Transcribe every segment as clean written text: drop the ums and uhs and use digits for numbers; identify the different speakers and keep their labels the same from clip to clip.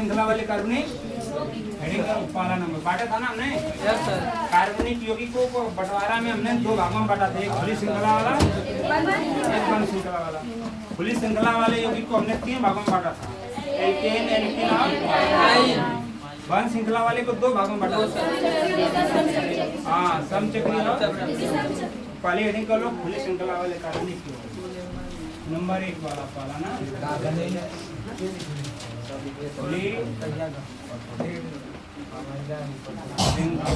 Speaker 1: श्रृंखला वाले कार्बनिक हेडिंग का पहला नंबर बांटा था ना हमने। Yes sir. कार्बनिक यौगिकों को बंटवारा में हमने दो भागों में बांटा था, एक खुली श्रृंखला वाला, एक बंद श्रृंखला वाला। खुली श्रृंखला वाले यौगिक को हमने 3 भागों में बांटा था, एल्केन, एल्कीन और बंद श्रृंखला वाले को 2 भागों में बांटा था। हाँ, समचक्रीय और पहले हेडिंग कर लो खुली श्रृंखला वाले कार्बनिक नंबर 1 वाला पहला ना खुली श्रृंखला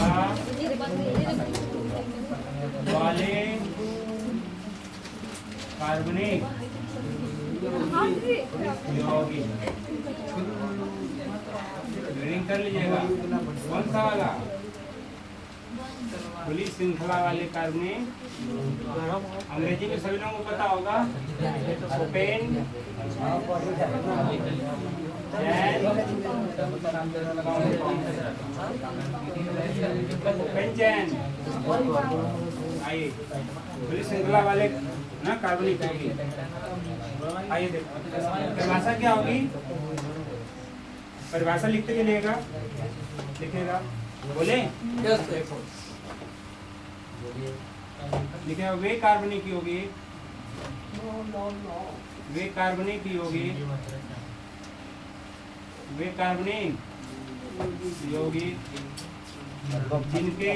Speaker 1: वाले कार्बनिक यौगिक रीडिंग कर लीजिएगा। कौन सा वाला? खुली श्रृंखला वाले कार्बनिक, अंग्रेजी में सभी लोगों को पता होगा, ओपन चैन। आइए खुली श्रृंखला वाले ना कार्बनिक होगी। आइए देखो परिभाषा क्या होगी, परिभाषा लिखते चलिएगा, लिखेगा, बोले लिखे वे कार्बनिक यौगिक, वे कार्बनिक यौगिक, वे कार्बनिक यौगिक जिनके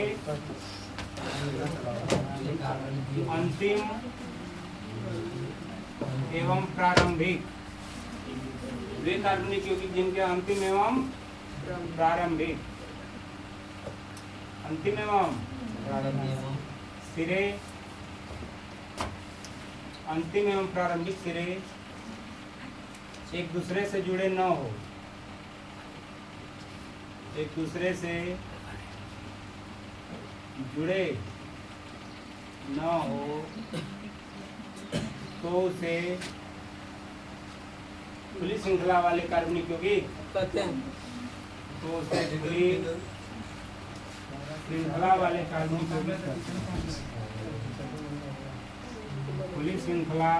Speaker 1: अंतिम एवं प्रारंभिक, वे कार्बनिक यौगिक जिनके अंतिम एवं प्रारंभिक, अंतिम एवं सिरे, अंतिम एवं प्रारंभिक सिरे एक दूसरे से जुड़े न हो, एक दूसरे से जुड़े न हो तो उसे खुली श्रृंखला वाले कार्बनिक यौगिक कहते हैं। तो उसे खुली श्रृंखला वाले कार्बनिक यौगिक कहते हैं। खुली श्रृंखला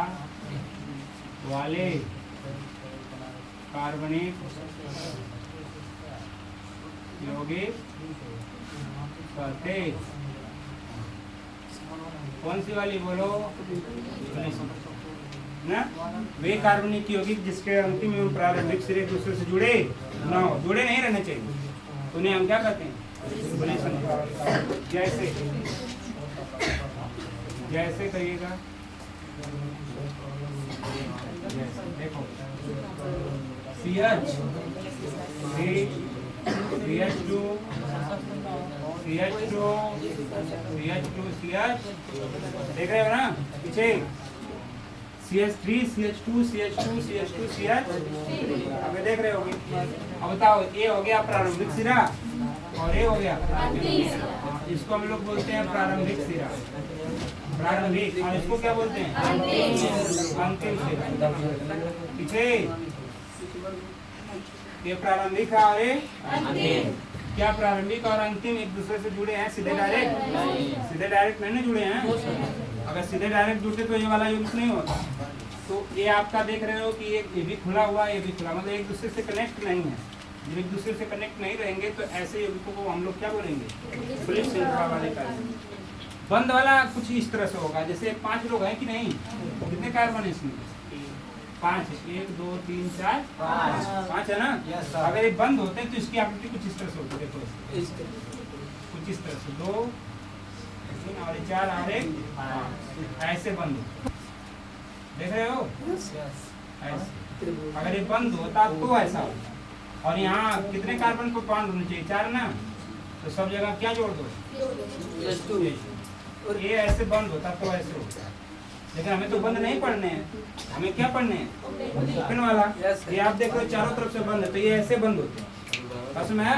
Speaker 1: वाले कार्बनिक यौगिक कहते। कौन सी वाली बोलो ना? वे कार्बनिक यौगिक जिसके अंतिम एवं प्रारंभिक सिरे एक दूसरे से जुड़े ना हो, जुड़े नहीं रहने चाहिए, उन्हें हम क्या कहते हैं? जैसे जैसे कहिएगा, देखो CH, CH2, CH2, CH2, CH, देख रहे हो ना पीछे? CH3, CH2, CH2, CH2, CH, अभी देख रहे होगे। अब बताओ, ये हो गया प्रारंभिक सिरा और ये हो गया, इसको हम लोग बोलते हैं प्रारंभिक सिरा, प्रारंभिक, और इसको क्या बोलते हैं? अंतिम सिरा। पीछे ये प्रारंभिक है और ये अंतिम। क्या प्रारंभिक और अंतिम एक दूसरे से जुड़े हैं सीधे डायरेक्ट? सीधे डायरेक्ट नहीं जुड़े हैं। अगर सीधे डायरेक्ट जुड़ते तो ये वाला यौगिक नहीं होता। तो ये आपका देख रहे हो कि ये भी खुला हुआ, ये भी खुला, मतलब एक दूसरे से कनेक्ट नहीं है। जब एक दूसरे से कनेक्ट नहीं रहेंगे तो ऐसे यौगिकों को हम लोग क्या बोलेंगे? खुली श्रृंखला वाले कार्बन। बंद वाला कुछ इस तरह से होगा, जैसे 5 लोग हैं कि नहीं, कितने कार्बन है इसमें? 5, 1 2 3 4 5 है ना? अगर ये बंद होते हैं तो इसकी आकृति कुछ इस तरह से होती है, देखो कुछ इस तरह से 2 और 4 और 1 ऐसे बंद हो, देख रहे हो? ऐसे अगर ये बंद होता तो ऐसा होता। और यहाँ कितने कार्बन को बॉन्ड होने चाहिए? 4 ना? तो सब जगह क्या जोड़ दो? और ये ऐसे बंद होता तो ऐसे होता। लेकिन हमें तो बंद नहीं पढ़ने हैं, हमें क्या पढ़ने हैं? ओपन वाला। ये आप देख रहे हो चारों तरफ से बंद है, तो ये ऐसे बंद होते हैं। में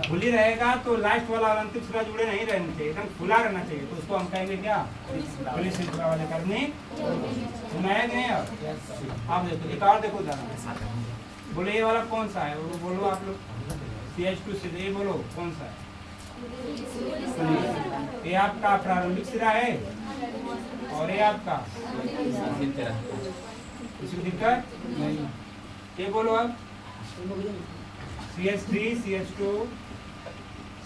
Speaker 1: खुली रहेगा तो लास्ट वाला और अंतिम सिरा जुड़े नहीं रहने चाहिए, एकदम खुला रहना चाहिए। तो उसको हम कहेंगे क्या? खुली श्रृंखला वाले कार्बनिक। सुनाया कि नहीं? आप देखो, एक और देखो उदाहरण, बोलो ये वाला कौन सा है? वो बोलो आप लोग। CH2 से ये बोलो कौन सा है? ये आपका प्रारंभिक सिरा है और ये आपका किसी को दिक्कत नहीं। ये बोलो अब CH3 CH2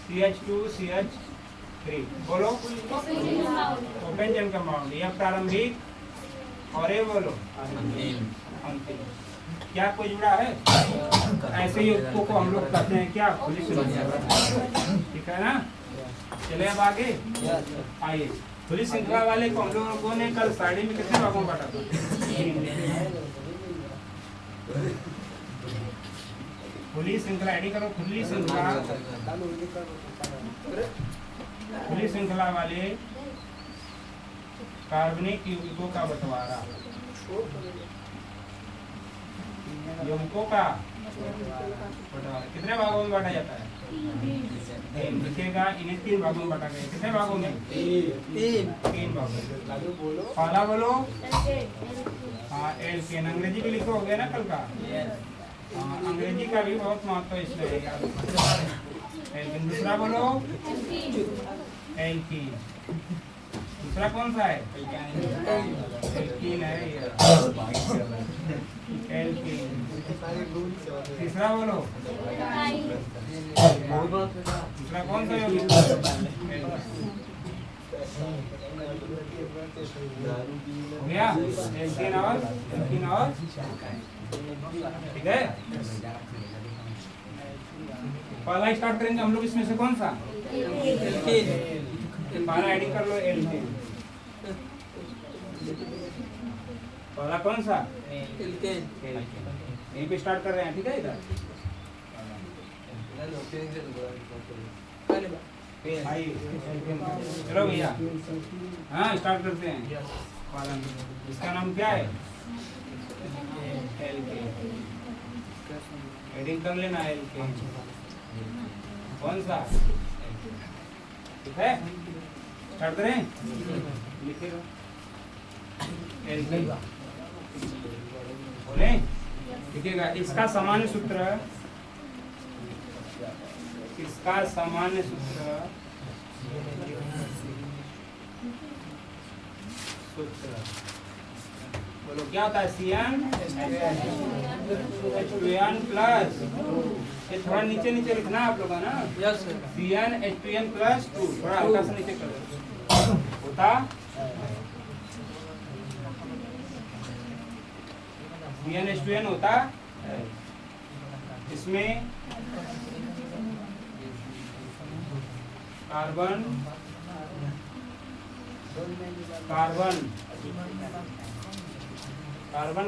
Speaker 1: CH2 CH3 बोलो ओपन चेन कंपाउंड। यह प्रारंभिक और ये बोलो अंतिम। क्या कोई जुड़ा है? ऐसे युक्तों को हम लोग कहते हैं क्या? खुली श्रृंखला। ठीक है ना? चले अब आगे आइए। खुली श्रृंखला वाले को हम लोगों ने कल साड़ी में कितने भागों में बांटा था? खुली श्रृंखला ऐडी करो। खुली श्रृंखला वाले कार्बनिक यौगिकों का बंटवारा, यौगिकों का बंटवारा कितने भागों में बांटा जाता है? लिखेगा। इन्हें 3 भागों में बांटा गया। कितने भागों में? 3 भागों में। पहला बोलो हाँ एल्केन। अंग्रेजी भी लिखो, हो गया ना कल का? हाँ अंग्रेजी का भी बहुत महत्व इसमें है यार। एल्केन। दूसरा बोलो एल्कीन। दूसरा कौन सा है? एल्कीन है एल्कीन। तीसरा बोलो दूसरा कौन सा यौगिक? हो गया एल्कीन और ठीक है। पहला स्टार्ट करेंगे हम लोग इसमें से कौन सा? पहला एडिंग कर लो एल्कीन। पहला कौन सा? यहीं पे स्टार्ट कर रहे हैं। ठीक है इधर चलो भैया हाँ स्टार्ट करते हैं। इसका नाम क्या है? एडिंग कर लेना एल्केन। कौन सा? ठीक है स्टार्ट करें। लिखेगा एल्केन बोले लिखेगा। इसका सामान्य सूत्र बोलो क्या होता है? CnH2n plus. ये थोड़ा नीचे नीचे लिखना है आप लोगों ना। CnH2n प्लस 2 थोड़ा हल्का सा नीचे कर होता CnH2n होता। इसमें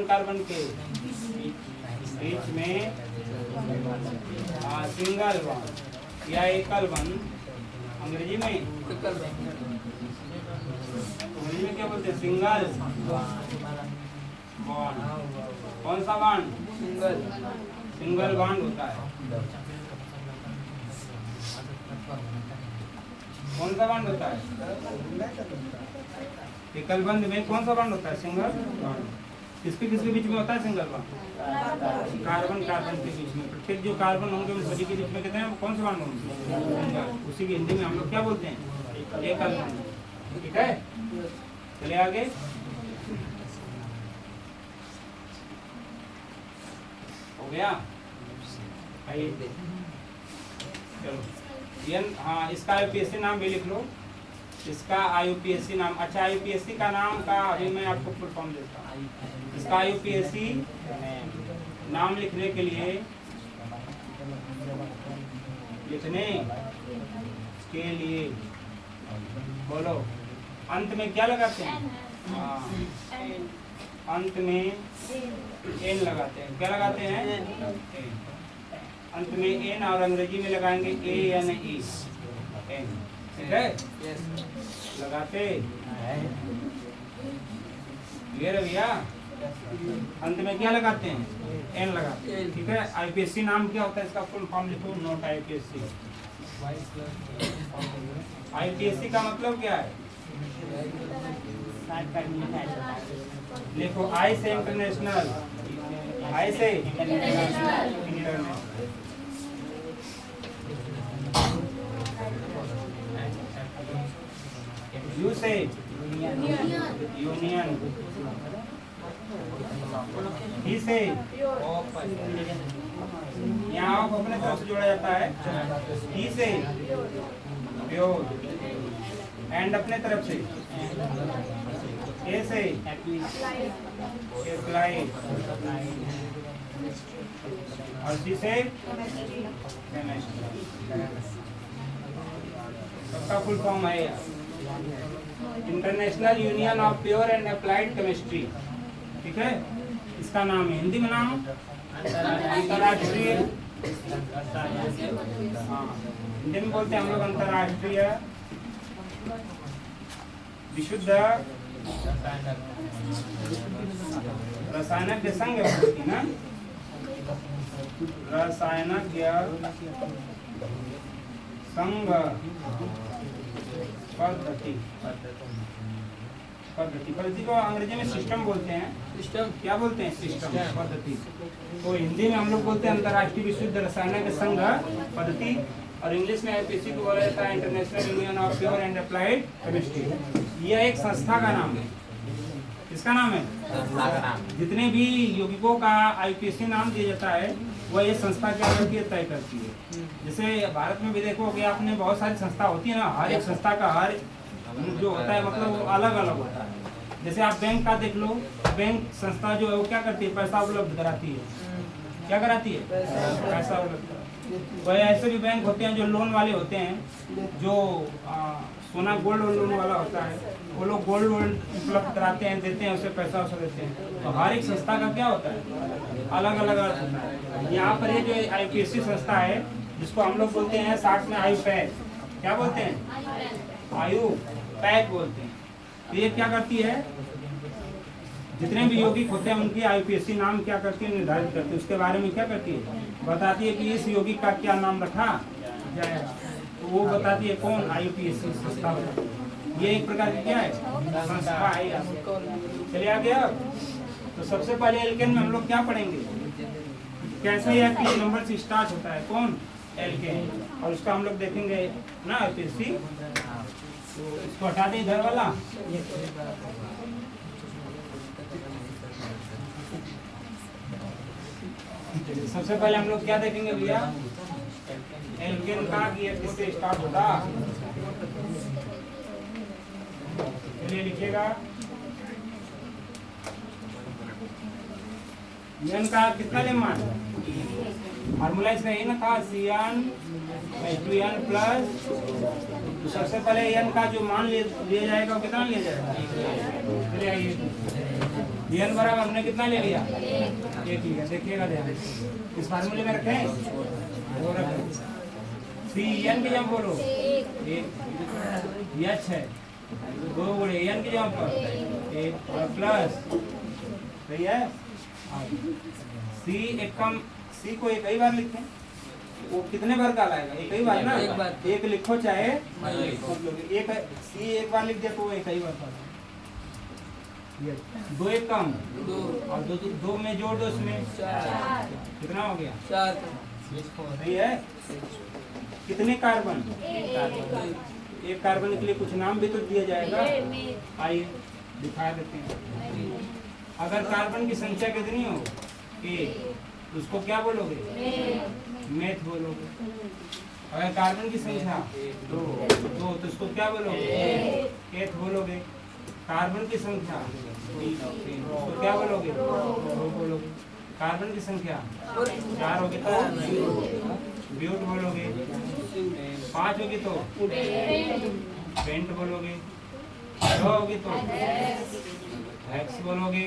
Speaker 1: कार्बन के बीच में सिंगल बॉन्ड या एकल बॉन्ड। अंग्रेजी में क्या बोलते हैं? Single bond. कौन सा बॉन्ड? सिंगल बॉन्ड होता है। कौन सा बॉन्ड होता है? एकल बंध में कौन सा बॉन्ड होता है? Single bond. किसके बीच में होता है सिंगल बॉन्ड? कार्बन के बीच में। प्रत्येक जो कार्बन होंगे उन सभी के बीच में कितने हैं? कौन से बॉन्ड होंगे? उसी की हिंदी में हम लोग क्या बोलते हैं? एकल बॉन्ड। ठीक है चलिए आगे। हो गया आइए चलो। हाँ इसका IUPAC नाम भी लिख लो। इसका IUPAC नाम। अच्छा IUPAC का नाम का अभी मैं आपको फुल फॉर्म देता हूँ। इसका IUPAC नाम लिखने के लिए बोलो अंत में क्या लगाते हैं? अंत में n लगाते हैं। क्या लगाते हैं? अंत में n और अंग्रेजी में लगाएंगे ANE। ठीक है लगाते क्लियर है भैया? अंत में क्या लगाते हैं? n लगाते हैं। ठीक है IUPAC नाम क्या होता है? इसका फुल फॉर्म लिखो। Note IUPAC। IUPAC का मतलब क्या है? देखो आई से इंटरनेशनल। आई से इंटरनेशनल। यू से यूनियन। ही से यहाँ को अपने तरफ से जोड़ा जाता है, ई से प्योर, एंड अपने तरफ से ए से अप्लाई, और सी से सबका फुल फॉर्म है international union of pure and applied chemistry. ठीक है, इसका नाम है हिंदी में नाम अंतर्राष्ट्रीय, हाँ हिंदी में बोलते हैं हम लोग अंतर्राष्ट्रीय विशुद्ध रसायनज्ञ संघ होती ना, रसायनज्ञ संघ पद्धति को अंग्रेजी में सिस्टम बोलते हैं। सिस्टम क्या बोलते हैं? सिस्टम पद्धति। तो हिंदी में हम लोग बोलते हैं अंतर्राष्ट्रीय विशुद्ध रसायन संघ पद्धति, और इंग्लिश में आईपीसी को बोला जाता है international union of pure and applied chemistry. यह एक संस्था का नाम है। किसका नाम है? जितने भी यौगिकों का आईपीसी नाम दिया जाता है वह ये संस्था क्या करती है? तय करती है। जैसे भारत में भी देखोगे आपने, बहुत सारी संस्था होती है ना, हर एक संस्था का हर जो होता है मतलब वो अलग अलग होता है। जैसे आप बैंक का देख लो, बैंक संस्था जो है वो क्या करती है? पैसा उपलब्ध कराती है। क्या कराती है? पैसा उपलब्ध। वह ऐसे भी बैंक होते हैं जो लोन वाले होते हैं, जो सोना गोल्ड लोन वाला होता है, वो लोग गोल्ड लोन उपलब्ध कराते हैं, देते हैं, उसे पैसा उसे देते हैं। तो हर एक संस्था का क्या होता है? अलग अलग अर्थ होता है। यहाँ पर ये जो आईपीएससी संस्था है, जिसको हम लोग बोलते हैं साथ में आयु पैक, क्या बोलते हैं? आयु पैक बोलते हैं। तो ये क्या करती है? जितने भी यौगिक होते हैं उनकी आईपीएससी नाम क्या करती है? निर्धारित करती है। उसके बारे में क्या करती है? बताती है कि इस यौगिक का क्या नाम रखा जाए, तो वो बताती है। कौन? आईपीएससी संस्था। ये एक प्रकार की क्या है? संस्था है। चलिए आगे। अब तो सबसे पहले एल्केन में हम लोग क्या पढ़ेंगे? कैसे यह पी नंबर से स्टार्ट होता है? कौन? एल्केन। और उसका हम लोग देखेंगे ना आईपीएससी। तो इसको हटा दें इधर वाला। सबसे पहले हम लोग क्या देखेंगे भैया? एल्केन का कि ये किससे स्टार्ट होता? चलिए लिखिएगा। एन का कितना लेमा है? फार्मूला इसका ये ना था CN/2N प्लस। सबसे पहले एन का जो मान लिया जाएगा वो कितना लिया जाएगा? चलिए आइए, एन बराबर हमने कितना ले लिया? एक। ठीक है, देखिएगा ध्यान। इस फार्मूले में रखें, वो रखें। CN की जगह बोलो 1, H है 2 गुणे N की जगह पर 1 प्लस, सही है। C एक कम, C को एक ही बार लिखें, वो कितने बार का लाएगा? एक ही बार ना, एक लिखो चाहे एक। C एक बार लिख दिया तो वो एक ही बार का। 2 एक कम 2, और 2 में जोड़ दो, इसमें 4। कितना हो गया? 4। सही है। कितने कार्बन? एक कार्बन के लिए कुछ नाम भी तो दिया जाएगा। आइए दिखा देते हैं। अगर कार्बन की संख्या कितनी हो? 1, उसको क्या बोलोगे? मेथ बोलोगे। अगर कार्बन की संख्या 2 तो उसको क्या बोलोगे? एथ बोलोगे। कार्बन की संख्या 3 तो क्या बोलोगे? 2 बोलोगे। कार्बन की संख्या 4 होगी तो ब्यूट बोलोगे। 5 होगी तो पेंट बोलोगे। 6 होगी तो हेक्स बोलोगे,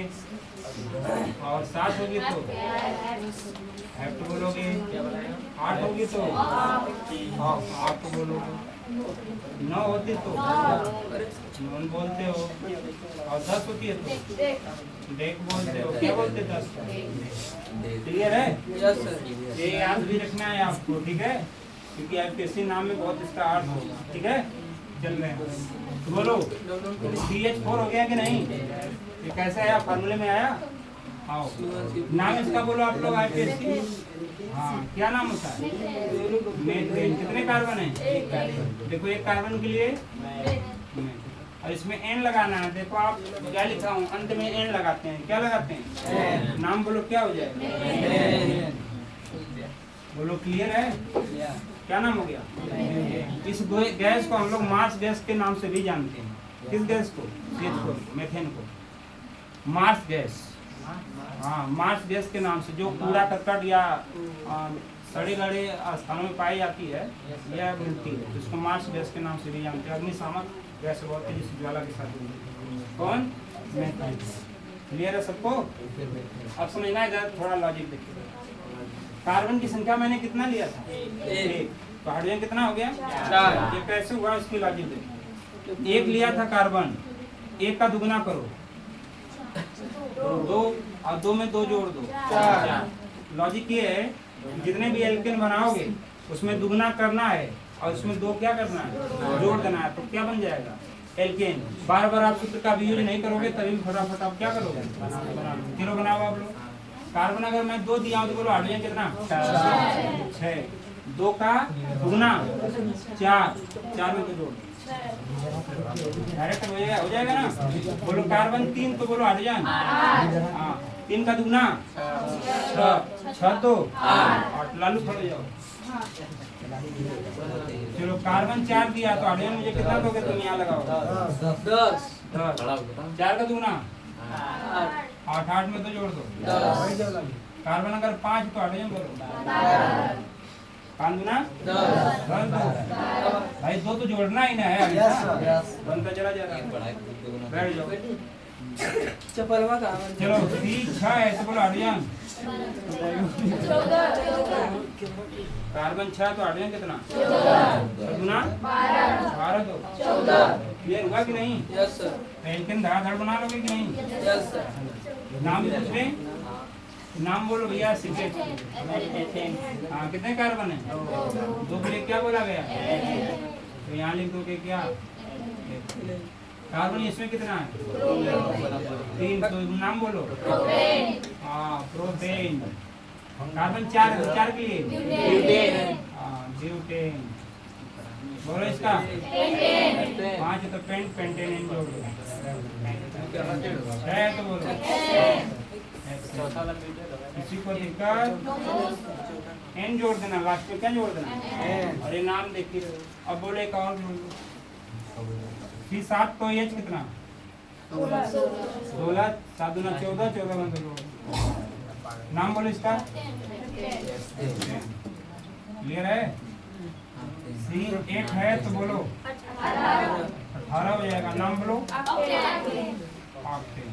Speaker 1: और 7 होगी तो हेप्ट बोलोगे। 8 होगी तो ऑक्ट बोलोगे। 9 होती तो नॉन बोलते हो, और 10 होती है तो डेक बोलते हो। क्या बोलते? 10। क्लियर है? Yes sir. ये याद भी रखना है आपको, ठीक है, क्योंकि आईपीएससी नाम में बहुत इसका अर्थ होगा। ठीक है, चल रहे हैं। बोलो CH4 हो गया कि नहीं? ये कैसे आया? फार्मूले में आया। आओ नाम इसका बोलो आप लोग आईपीएससी। हाँ, क्या नाम होता है? मेथेन। कितने कार्बन है? 1 कार्बन। देखो एक कार्बन के लिए और इसमें N लगाना है। देखो आप क्या लिखा हूँ, अंत में N लगाते हैं। क्या लगाते हैं? नाम बोलो, क्या हो जाएगा? बोलो क्लियर है? क्या नाम हो गया? इस गैस को हम लोग मार्स गैस के नाम से भी जानते हैं। किस गैस को? CH4 मीथेन को मार्स गैस, हाँ मार्स गैस के नाम से, जो कूड़ा करकट या सड़े गड़े स्थानों में पाई जाती है या मिलती है, जिसको मार्स गैस के नाम से भी जानते हैं। अग्निशामक गैस बहुत तेजी से ज्वाला के साथ मिलती है। कौन? मीथेन। क्लियर है सबको? अब समझना है, जरा थोड़ा लॉजिक देखिए। कार्बन की संख्या मैंने कितना लिया था? 1। तो हाइड्रोजन कितना हो गया? 4। ये कैसे हुआ उसकी लॉजिक देखिए। 1 लिया था कार्बन, 1 का दुगना करो 2 और 2 में 2 जोड़ दो 4। लॉजिक ये है, जितने भी एल्केन बनाओगे उसमें दुगना करना है और उसमें 2 क्या करना है? जोड़ देना है। तो क्या बन जाएगा? एल्केन। बार बार आप सूत्र का भी यूज नहीं करोगे, तभी फटाफट आप क्या करोगे? जीरो बनाओ आप लोग। कार्बन अगर मैं 2 दिया हूँ तो बोलो हाइड्रोजन कितना? 6। 2 का दुगना 4, 4 में 2 जोड़ डायरेक्ट हो जाएगा ना। बोलो कार्बन 3 तो बोलो हाइड्रोजन 3 का दुगना 6 तो 8। लालू खड़े जाओ। चलो कार्बन 4 दिया तो हाइड्रोजन मुझे कितना दोगे तुम? यहाँ लगाओ 10। 4 का दुगना 8, 8 में 2 जोड़ दो 10। कार्बन अगर 5 तो हाइड्रोजन बोलो 5 गुना 10। भाई 2 तो जोड़ना ही ना है। बनता चला जा रहा है। बैठ जाओ। चलो 3 6 है तो बोलो हाइड्रोजन कार्बन 6 तो हाइड्रोजन कितना? 14 गुना 12 तो 14। क्लियर हुआ कि नहीं? Yes sir. एल्केन धड़ाधड़ बना लोगे कि नहीं? Yes sir. नाम पूछ रहे? नाम बोलो भैया। हाँ कितने कार्बन है? 2 के लिए क्या बोला गया? तो यहाँ लिख दोगे क्या? कार्बन इसमें कितना है? 3। तो नाम बोलो। हाँ प्रोपेन। कार्बन 4 के लिए ब्यूटेन। बोलो इसका 5 तो पेंटेन जोड़ दो 6 तो बोलो। इसी को दिक्कत एन जोड़ देना, लास्ट में क्या जोड़ देना? और ये नाम देखिए। अब बोले एक और जोड़ दो 7 तो एच कितना? 16 7 दूना 14 14 में 2 नाम बोलो इसका। क्लियर है? C8 है तो बोलो 18 हो जाएगा। नाम बोलो ऑक्टेन।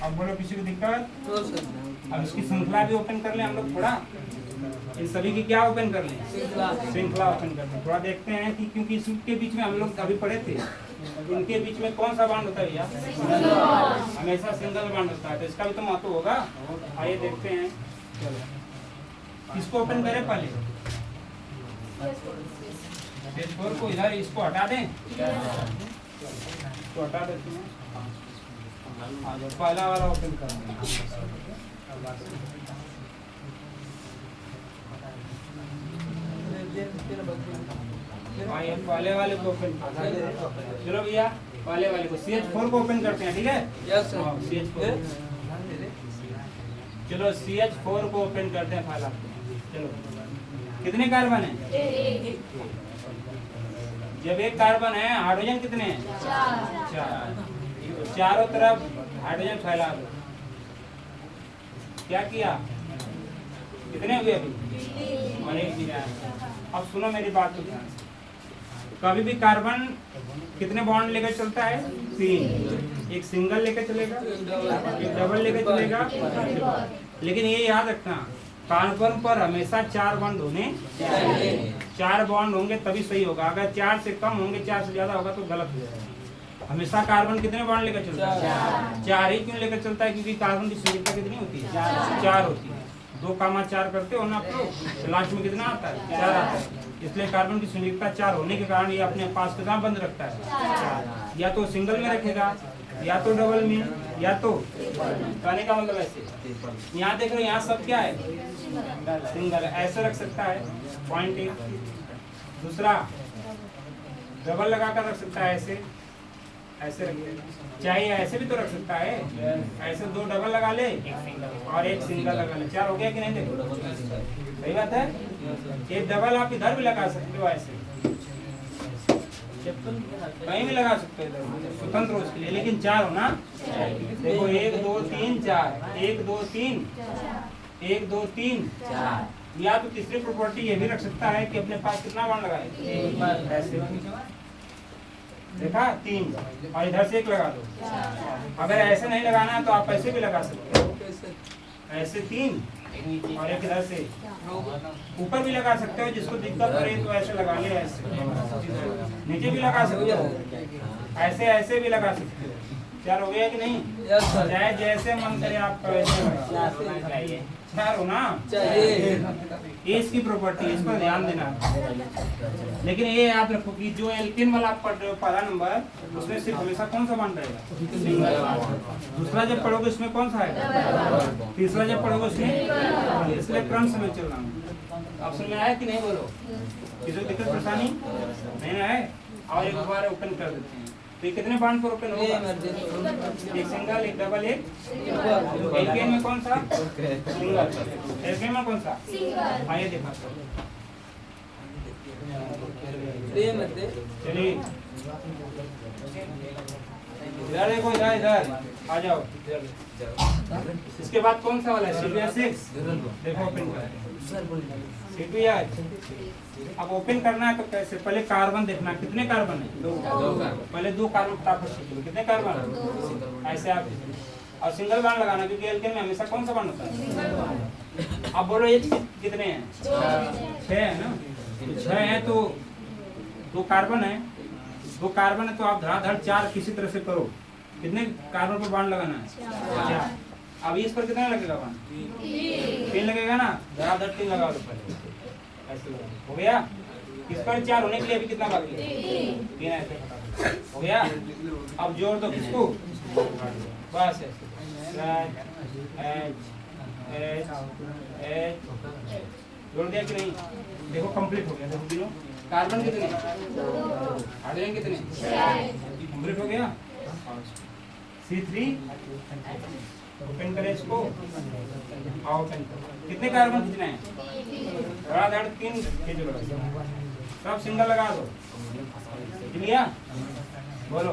Speaker 1: अब बोलो किसी को दिक्कत? अब इसकी श्रृंखला भी ओपन कर ले हम लोग थोड़ा। इन सभी की क्या ओपन कर लें? श्रृंखला ओपन कर लें। थोड़ा देखते हैं कि क्योंकि सूट के बीच में हम लोग अभी पढ़े थे, इनके बीच में कौन सा बांड होता है भैया? हमेशा सिंगल बांड होता है। तो इसका भी तो महत्व होगा। आइए देखते हैं। चलो इसको ओपन करें पहले। CH4 को इधर इसको हटा दें। तो हटा देते हैं। पहला वाला ओपन कर पहले वाले को ओपन। चलो भैया पहले वाले को CH4 को ओपन करते हैं। ठीक है? Yes sir. CH4 चलो CH4 को ओपन करते हैं पहला। चलो कितने कार्बन है? जब एक कार्बन है, हाइड्रोजन कितने हैं? 4। चारों तरफ हाइड्रोजन फैला दो। क्या किया? कितने हुए अभी? और 1 दिया। अब सुनो मेरी बात को ध्यान से। कभी भी कार्बन कितने बॉन्ड लेकर चलता है? 3। एक सिंगल लेकर चलेगा, एक डबल लेकर चलेगा। लेकिन ये याद रखना, कार्बन पर हमेशा 4 बॉन्ड होने चाहिए। 4 बॉन्ड होंगे तभी सही होगा। अगर 4 से कम होंगे, 4 से ज्यादा होगा तो गलत हो जाएगा। हमेशा कार्बन कितने बॉन्ड लेकर चलता है? 4 ही क्यों लेकर चलता है? क्योंकि कार्बन की संख्या कितनी होती है? 4 होती है। 2 कामा 4 करते हो ना आप लोग, तो लास्ट में कितना आता है? 4 आता है। इसलिए कार्बन की संयुक्ता 4 होने के कारण ये अपने पास कितना बंद रखता है? 4। या तो सिंगल में रखेगा, या तो डबल में, या तो कहने का मतलब ऐसे। यहाँ देख रहे हो, यहाँ सब क्या है? सिंगल। ऐसे रख सकता है पॉइंट 1। दूसरा डबल लगा कर रख सकता है, ऐसे रखिए। चाहिए ऐसे भी तो रख सकता है। ऐसे 2 डबल लगा ले और 1 सिंगल लगा ले। 4 हो गया कि नहीं? देखो सही बात है। एक डबल आप इधर भी लगा सकते हो, ऐसे कहीं भी लगा सकते हो इधर, स्वतंत्र उसके लिए, लेकिन 4 हो ना। देखो 1 2 3 4, 1 2 3, 1 2 3 4। या तो तीसरी प्रॉपर्टी ये भी रख सकता है कि अपने पास कितना बाण लगाए, ऐसे देखा 3, और इधर से 1 लगा दो। अगर ऐसे नहीं लगाना है तो आप ऐसे भी लगा सकते हो, ऐसे 3 और एक इधर से ऊपर भी लगा सकते हो, जिसको दिक्कत पड़े तो ऐसे लगा ले, ऐसे नीचे भी लगा सकते हो, ऐसे ऐसे भी लगा सकते हो। 4 हो गया कि नहीं? चाहे जैसे मन करे आपका वैसे 4 हो ना। ये इसकी प्रॉपर्टी, इस पर ध्यान देना। लेकिन ये याद रखो कि जो एल्केन वाला आप पढ़ रहे हो पहला नंबर, उसमें सिर्फ हमेशा कौन सा मान रहेगा? दूसरा जब पढ़ोगे उसमें कौन सा है? तीसरा जब पढ़ोगे उसमें। इसलिए क्रम से मैं चल रहा हूँ। ऑप्शन में आया कि नहीं बोलो? किसी को दिक्कत परेशानी नहीं है? और एक बार ओपन कर देते हैं। तो ये कितने बाण पर ओपन होगा? एक सिंगल, एक डबल, एक एल्केन में कौन सा? सिंगल। एल्केन में कौन सा? सिंगल। आइए देखा चलिए इधर देखो, इधर इधर आ जाओ। इसके बाद कौन सा वाला है? C6। देखो ओपन कर C2। अब ओपन करना है तो कैसे? पहले कार्बन देखना, कितने कार्बन है? 2 कार्बन। पहले 2 कार्बन फटाफट सीखो, कितने कार्बन? ऐसे आप, और सिंगल बाण लगाना, क्योंकि एल्केन में हमेशा कौन सा बाण होता है? अब बोलो एक कितने हैं? 6 है ना। 6 है तो 2 कार्बन है, 2 कार्बन है तो आप धड़ाधड़ 4 किसी तरह से करो। कितने कार्बन पर बाण लगाना है? 4। अब इस पर कितना लगेगा बाण? 3 लगेगा ना। धड़ाधड़ 3 लगा दो पहले, ऐसे हो गया। इस पर 4 होने के लिए अभी कितना बाकी है? 3 ऐसे हो गया। अब जोड़ दो किसको? बस जोड़ दिया कि नहीं? देखो कंप्लीट हो गया। देखो तीनों कार्बन कितने, हाइड्रोजन कितने, कंप्लीट हो गया। C3 ओपन करें इसको, हाँ ओपन करो। कितने कार्बन कितने हैं? धड़ाधड़ 3 सब सिंगल लगा दो। लिया? बोलो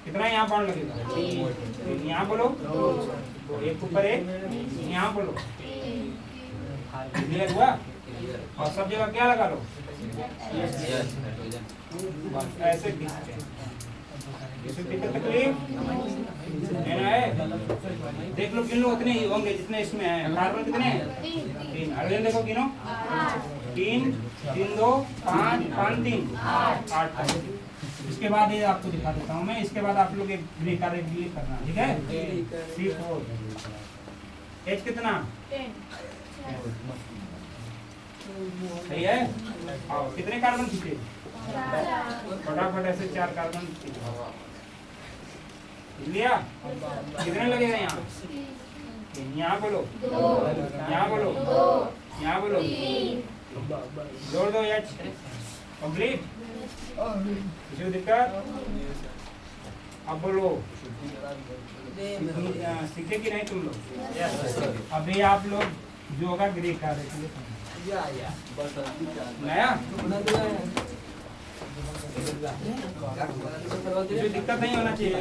Speaker 1: कितना यहाँ बाण लगेगा? यहाँ बोलो, एक ऊपर एक, यहाँ बोलो। क्लियर हुआ? और सब जगह क्या लगा लो? ऐसे तकलीफ लेना है। देख लो, गिन लो, उतने ही होंगे जितने इसमें हैं। कार्बन कितने हैं? 3। हाइड्रोजन देखो, गिनो। 3 3 2 5 5 3 8। इसके बाद ये आपको दिखा देता हूँ मैं। इसके बाद आप लोग एक ग्रीक करना, ठीक है? C4 H कितना? 10। सही है। आओ, कितने कार्बन खींचे? फटाफट ऐसे 4 कार्बन लिया। कितने लगेगा यहाँ? यहाँ बोलो, यहाँ बोलो, यहाँ बोलो। जोड़ दो H। कंप्लीट? किसी को दिक्कत? अब बोलो, सीखे कि नहीं तुम लोग? अभी आप लोग जो होगा ग्रीक का नया दिक्कत नहीं होना चाहिए।